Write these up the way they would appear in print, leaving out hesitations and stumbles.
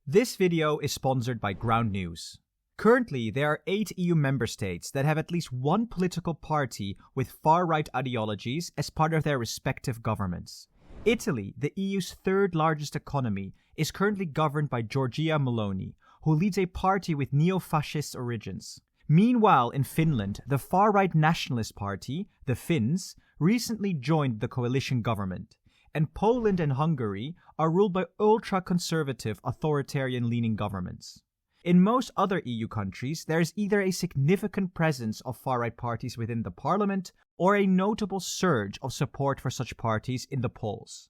This video is sponsored by Ground News. Currently, there are 8 EU member states that have at least one political party with far-right ideologies as part of their respective governments. Italy, the EU's third largest economy, is currently governed by Giorgia Meloni, who leads a party with neo-fascist origins. Meanwhile, in Finland, the far-right nationalist party, the Finns, recently joined the coalition government. And Poland and Hungary are ruled by ultra-conservative, authoritarian-leaning governments. In most other EU countries, there is either a significant presence of far-right parties within the parliament or a notable surge of support for such parties in the polls.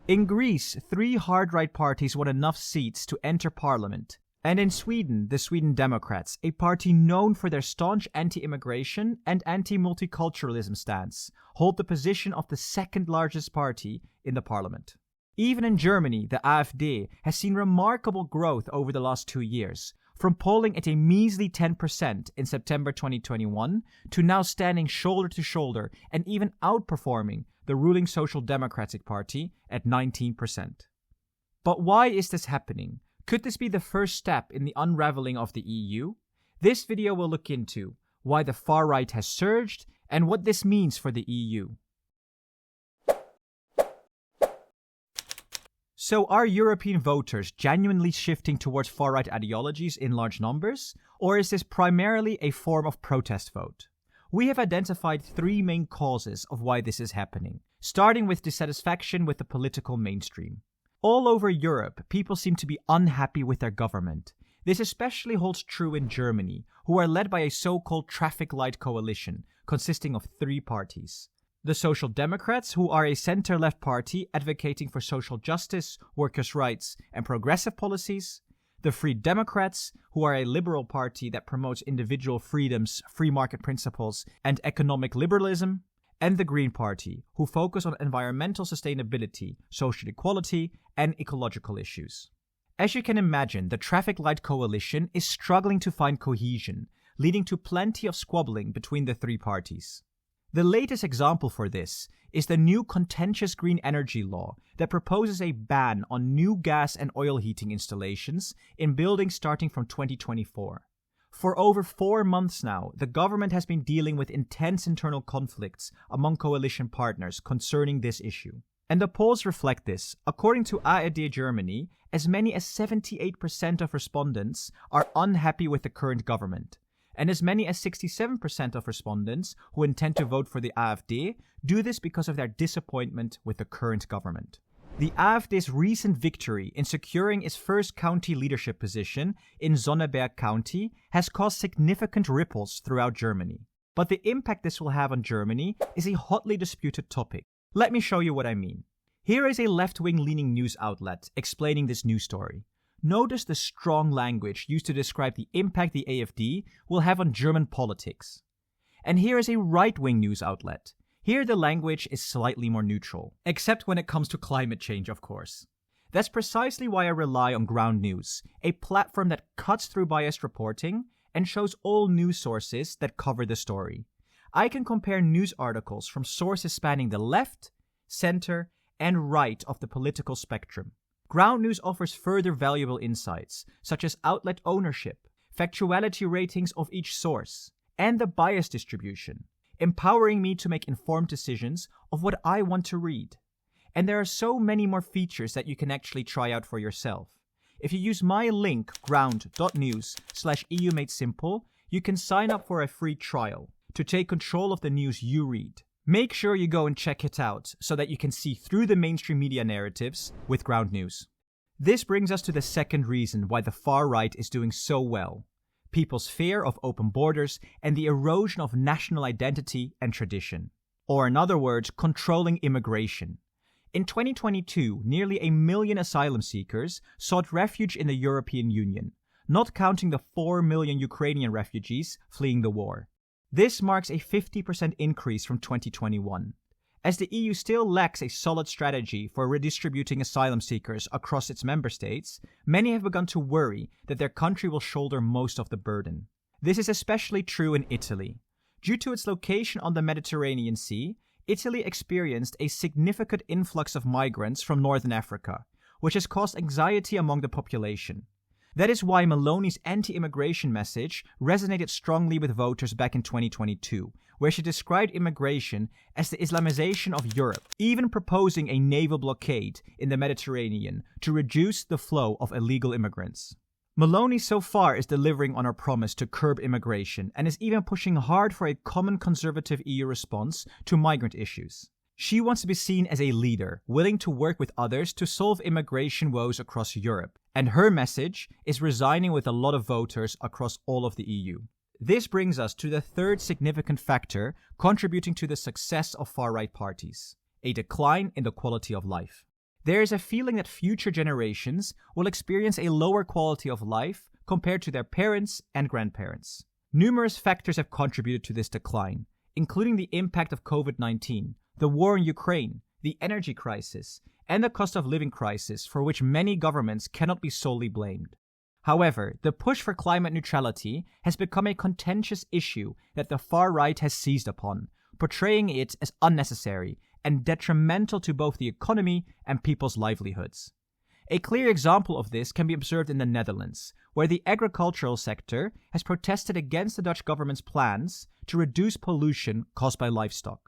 In Greece, 3 hard-right parties won enough seats to enter parliament. And in Sweden, the Sweden Democrats, a party known for their staunch anti-immigration and anti-multiculturalism stance, hold the position of the second largest party in the parliament. Even in Germany, the AfD has seen remarkable growth over the last 2 years, from polling at a measly 10% in September 2021 to now standing shoulder to shoulder and even outperforming the ruling Social Democratic Party at 19%. But why is this happening? Could this be the first step in the unraveling of the EU? This video will look into why the far right has surged and what this means for the EU. So are European voters genuinely shifting towards far-right ideologies in large numbers, or is this primarily a form of protest vote? We have identified 3 main causes of why this is happening, starting with dissatisfaction with the political mainstream. All over Europe, people seem to be unhappy with their government. This especially holds true in Germany, who are led by a so-called traffic light coalition, consisting of 3 parties. The Social Democrats, who are a center-left party advocating for social justice, workers' rights, and progressive policies. The Free Democrats, who are a liberal party that promotes individual freedoms, free market principles, and economic liberalism. And the Green Party, who focus on environmental sustainability, social equality, and ecological issues. As you can imagine, the Traffic Light Coalition is struggling to find cohesion, leading to plenty of squabbling between the 3 parties. The latest example for this is the new contentious green energy law that proposes a ban on new gas and oil heating installations in buildings starting from 2024. For over 4 months now, the government has been dealing with intense internal conflicts among coalition partners concerning this issue. And the polls reflect this. According to ARD Germany, as many as 78% of respondents are unhappy with the current government. And as many as 67% of respondents who intend to vote for the AfD do this because of their disappointment with the current government. The AfD's recent victory in securing its first county leadership position in Sonneberg County has caused significant ripples throughout Germany. But the impact this will have on Germany is a hotly disputed topic. Let me show you what I mean. Here is a left-wing leaning news outlet explaining this news story. Notice the strong language used to describe the impact the AfD will have on German politics. And here is a right-wing news outlet. Here the language is slightly more neutral, except when it comes to climate change, of course. That's precisely why I rely on Ground News, a platform that cuts through biased reporting and shows all news sources that cover the story. I can compare news articles from sources spanning the left, center, and right of the political spectrum. Ground News offers further valuable insights, such as outlet ownership, factuality ratings of each source, and the bias distribution, empowering me to make informed decisions of what I want to read. And there are so many more features that you can actually try out for yourself. If you use my link, ground.news/EU-made-simple, you can sign up for a free trial to take control of the news you read. Make sure you go and check it out so that you can see through the mainstream media narratives with Ground News. This brings us to the second reason why the far right is doing so well: people's fear of open borders and the erosion of national identity and tradition. Or in other words, controlling immigration. In 2022, nearly 1 million asylum seekers sought refuge in the European Union, not counting the 4 million Ukrainian refugees fleeing the war. This marks a 50% increase from 2021. As the EU still lacks a solid strategy for redistributing asylum seekers across its member states, many have begun to worry that their country will shoulder most of the burden. This is especially true in Italy. Due to its location on the Mediterranean Sea, Italy experienced a significant influx of migrants from northern Africa, which has caused anxiety among the population. That is why Meloni's anti-immigration message resonated strongly with voters back in 2022, where she described immigration as the Islamization of Europe, even proposing a naval blockade in the Mediterranean to reduce the flow of illegal immigrants. Meloni so far is delivering on her promise to curb immigration and is even pushing hard for a common conservative EU response to migrant issues. She wants to be seen as a leader, willing to work with others to solve immigration woes across Europe, and her message is resonating with a lot of voters across all of the EU. This brings us to the third significant factor contributing to the success of far-right parties: a decline in the quality of life. There is a feeling that future generations will experience a lower quality of life compared to their parents and grandparents. Numerous factors have contributed to this decline, including the impact of COVID-19, the war in Ukraine, the energy crisis, and the cost of living crisis for which many governments cannot be solely blamed. However, the push for climate neutrality has become a contentious issue that the far right has seized upon, portraying it as unnecessary and detrimental to both the economy and people's livelihoods. A clear example of this can be observed in the Netherlands, where the agricultural sector has protested against the Dutch government's plans to reduce pollution caused by livestock.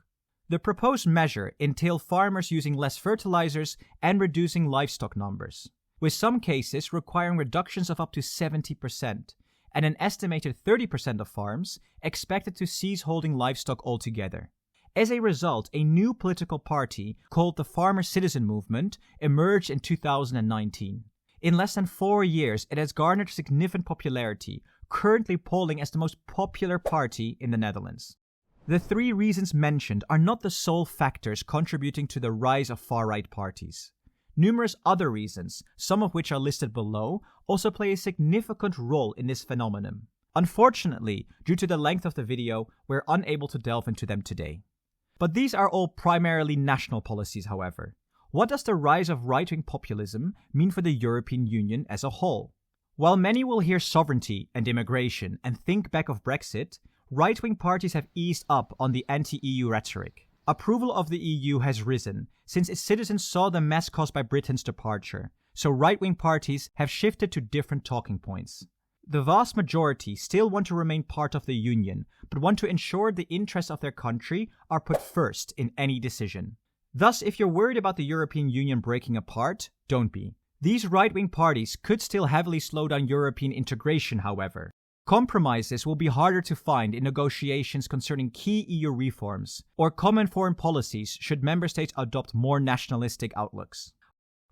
The proposed measure entails farmers using less fertilizers and reducing livestock numbers, with some cases requiring reductions of up to 70%, and an estimated 30% of farms expected to cease holding livestock altogether. As a result, a new political party called the Farmer Citizen Movement emerged in 2019. In less than 4 years, it has garnered significant popularity, currently polling as the most popular party in the Netherlands. The three reasons mentioned are not the sole factors contributing to the rise of far-right parties. Numerous other reasons, some of which are listed below, also play a significant role in this phenomenon. Unfortunately, due to the length of the video, we're unable to delve into them today. But these are all primarily national policies, however. What does the rise of right-wing populism mean for the European Union as a whole? While many will hear sovereignty and immigration and think back of Brexit, right-wing parties have eased up on the anti-EU rhetoric. Approval of the EU has risen since its citizens saw the mess caused by Britain's departure, so right-wing parties have shifted to different talking points. The vast majority still want to remain part of the Union, but want to ensure the interests of their country are put first in any decision. Thus, if you're worried about the European Union breaking apart, don't be. These right-wing parties could still heavily slow down European integration, however. Compromises will be harder to find in negotiations concerning key EU reforms, or common foreign policies should member states adopt more nationalistic outlooks.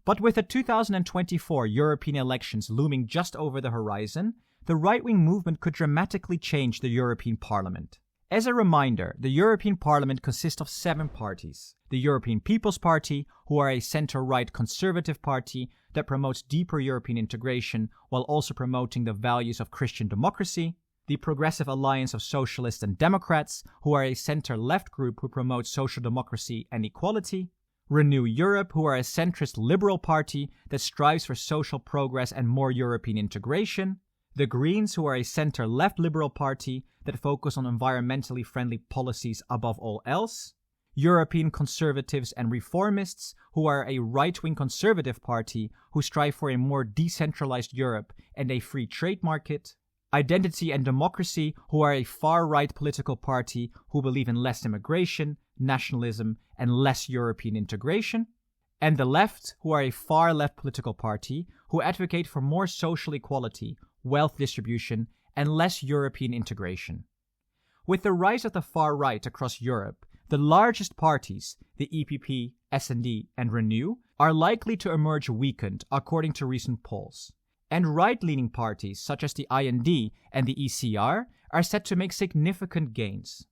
But with the 2024 European elections looming just over the horizon, the right-wing movement could dramatically change the European Parliament. As a reminder, the European Parliament consists of 7 parties. The European People's Party, who are a center-right conservative party that promotes deeper European integration while also promoting the values of Christian democracy. The Progressive Alliance of Socialists and Democrats, who are a center-left group who promotes social democracy and equality. Renew Europe, who are a centrist liberal party that strives for social progress and more European integration. The Greens, who are a center-left liberal party that focus on environmentally friendly policies above all else. European Conservatives and Reformists, who are a right-wing conservative party who strive for a more decentralized Europe and a free trade market. Identity and Democracy, who are a far-right political party who believe in less immigration, nationalism, and less European integration. And the Left, who are a far-left political party who advocate for more social equality, wealth distribution, and less European integration. With the rise of the far right across Europe, the largest parties, the EPP, S&D, and Renew, are likely to emerge weakened according to recent polls. And right-leaning parties such as the IND and the ECR are set to make significant gains.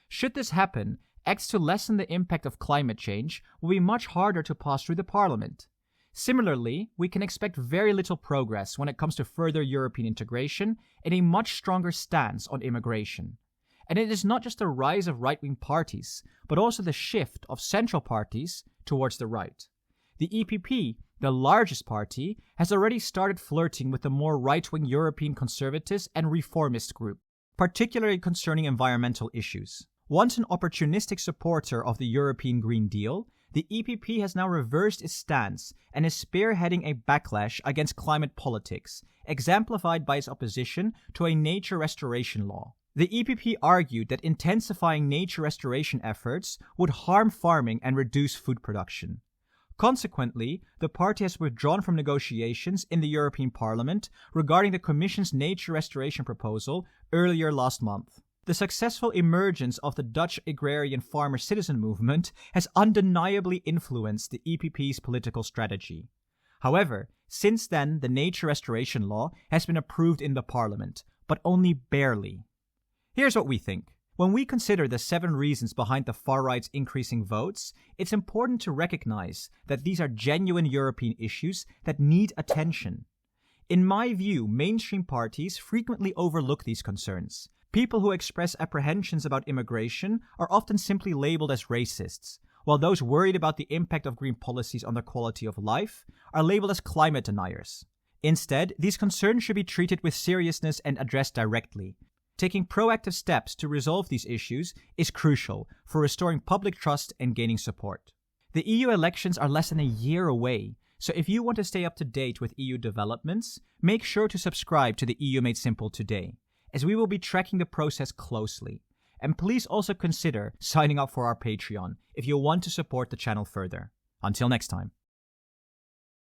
Should this happen, acts to lessen the impact of climate change will be much harder to pass through the parliament. Similarly, we can expect very little progress when it comes to further European integration and a much stronger stance on immigration. And it is not just the rise of right-wing parties, but also the shift of central parties towards the right. The EPP, the largest party, has already started flirting with the more right-wing European conservatives and reformist group, particularly concerning environmental issues. Once an opportunistic supporter of the European Green Deal, The EPP has now reversed its stance and is spearheading a backlash against climate politics, exemplified by its opposition to a nature restoration law. The EPP argued that intensifying nature restoration efforts would harm farming and reduce food production. Consequently, the party has withdrawn from negotiations in the European Parliament regarding the Commission's nature restoration proposal earlier last month. The successful emergence of the Dutch agrarian farmer citizen movement has undeniably influenced the EPP's political strategy. However, since then, the nature restoration law has been approved in the Parliament, but only barely. Here's what we think. When we consider the 7 reasons behind the far right's increasing votes, it's important to recognize that these are genuine European issues that need attention. In my view, mainstream parties frequently overlook these concerns. People who express apprehensions about immigration are often simply labeled as racists, while those worried about the impact of green policies on their quality of life are labeled as climate deniers. Instead, these concerns should be treated with seriousness and addressed directly. Taking proactive steps to resolve these issues is crucial for restoring public trust and gaining support. The EU elections are less than a year away, so if you want to stay up to date with EU developments, make sure to subscribe to the EU Made Simple today, as we will be tracking the process closely. And please also consider signing up for our Patreon if you want to support the channel further. Until next time.